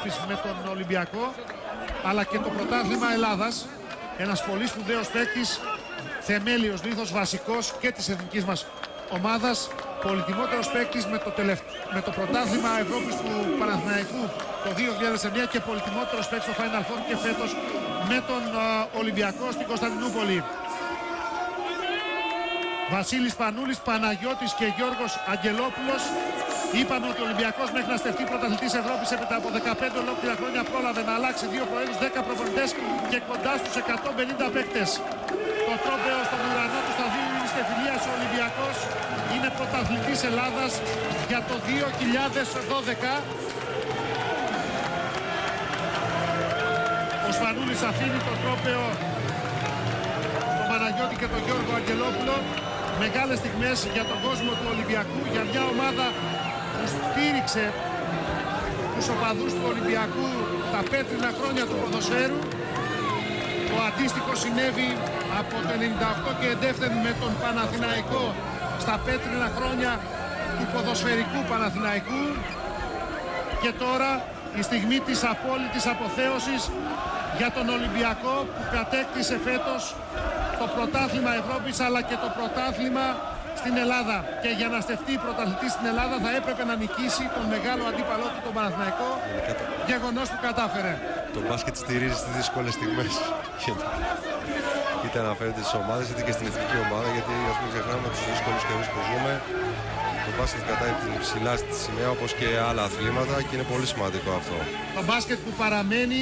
Ευρώπης με τον Ολυμπιακό, αλλά και το πρωτάθλημα Ελλάδας. Ένας πολύ σπουδαίος παίκτης, θεμέλιος λίθος, βασικός και της εθνικής μας ομάδας. Πολυτιμότερος παίκτης με το πρωτάθλημα Ευρώπης του Παναθηναϊκού το 2009 και πολυτιμότερος παίκτης στο Final Four και φέτος με τον Ολυμπιακό στην Κωνσταντινούπολη. Βασίλης Πανούλης, Παναγιώτης και Γιώργος Αγγελόπουλος. Είπαμε ότι ο Ολυμπιακός μέχρι να στεφτεί πρωταθλητής Ευρώπης έπειτα από 15 ολόκληρα χρόνια πρόλαβε να αλλάξει 2 προέδρους, 10 προπονητές και κοντά στους 150 παίκτες. Το τρόπαιο στον ουρανό του σταδίου είναι και φιλίας. Ο Ολυμπιακός είναι πρωταθλητής Ελλάδας για το 2012. Ο Σπανούλης αφήνει το τρόπαιο στον Παναγιώτη και τον Γιώργο Αγγελόπουλο. Μεγάλες στιγμές για τον κόσμο του Ολυμπιακού, για μια ομάδα που στήριξε τους οπαδούς του Ολυμπιακού τα πέτρινα χρόνια του ποδοσφαίρου. Το αντίστοιχο συνέβη από το 98 και εντεύθεν με τον Παναθηναϊκό στα πέτρινα χρόνια του ποδοσφαιρικού Παναθηναϊκού. Και τώρα η στιγμή της απόλυτης αποθέωσης για τον Ολυμπιακό που κατέκτησε φέτος το πρωτάθλημα Ευρώπης αλλά και το πρωτάθλημα στην Ελλάδα. Και για να στεφτεί πρωταθλητής στην Ελλάδα θα έπρεπε να νικήσει τον μεγάλο αντίπαλό του, τον Παναθηναϊκό, γεγονός που κατάφερε. Το μπάσκετ στηρίζει στις δύσκολες στιγμές. Είτε αναφέρεται στις ομάδες είτε και στην εθνική ομάδα, γιατί ας μην ξεχνάμε τους δύσκολους καιρούς που ζούμε. Το μπάσκετ κρατάει ψηλά στη σημαία όπως και άλλα αθλήματα και είναι πολύ σημαντικό αυτό. Το μπάσκετ που παραμένει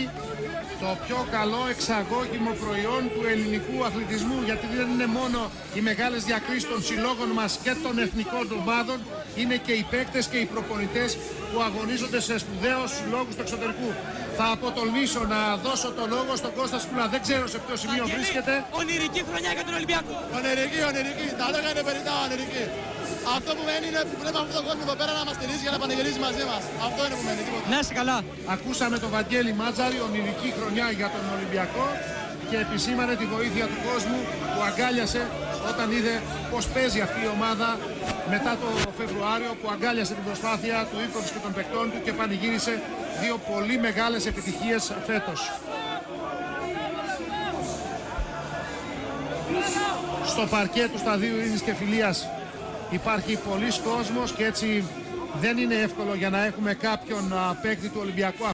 το πιο καλό εξαγώγημο προϊόν του ελληνικού αθλητισμού, γιατί δεν είναι μόνο οι μεγάλες διακρίσεις των συλλόγων μας και των εθνικών ομάδων, είναι και οι παίκτες και οι προπονητές που αγωνίζονται σε σπουδαίους συλλόγους του εξωτερικού. Θα αποτολμήσω να δώσω το λόγο στον Κώστα Σκούλα, δεν ξέρω σε ποιο σημείο βρίσκεται. Ονειρική χρονιά για τον Ολυμπιακό. Ονειρική, τα λόγια είναι περιττά, ονειρική. Αυτό που μένει είναι που βλέπουμε αυτόν τον κόσμο εδώ πέρα να μας στηρίζει για να πανηγυρίζει μαζί μας. Αυτό είναι που μένει, τίποτα. Να είσαι καλά. Ακούσαμε τον Βαγγέλη Μάτζαρη, ονειρική χρονιά για τον Ολυμπιακό, και επισήμανε τη βοήθεια του κόσμου που αγκάλιασε όταν είδε πως παίζει αυτή η ομάδα μετά το Φεβρουάριο, που αγκάλιασε την προσπάθεια του Ήρκοβιτς και των παικτών του και πανηγύρισε 2 πολύ μεγάλες επιτυχίες φέτος. Στο παρκέ του σταδίου Ειρήνης και Φιλίας υπάρχει πολλής κόσμος και έτσι δεν είναι εύκολο για να έχουμε κάποιον παίκτη του Ολυμπιακού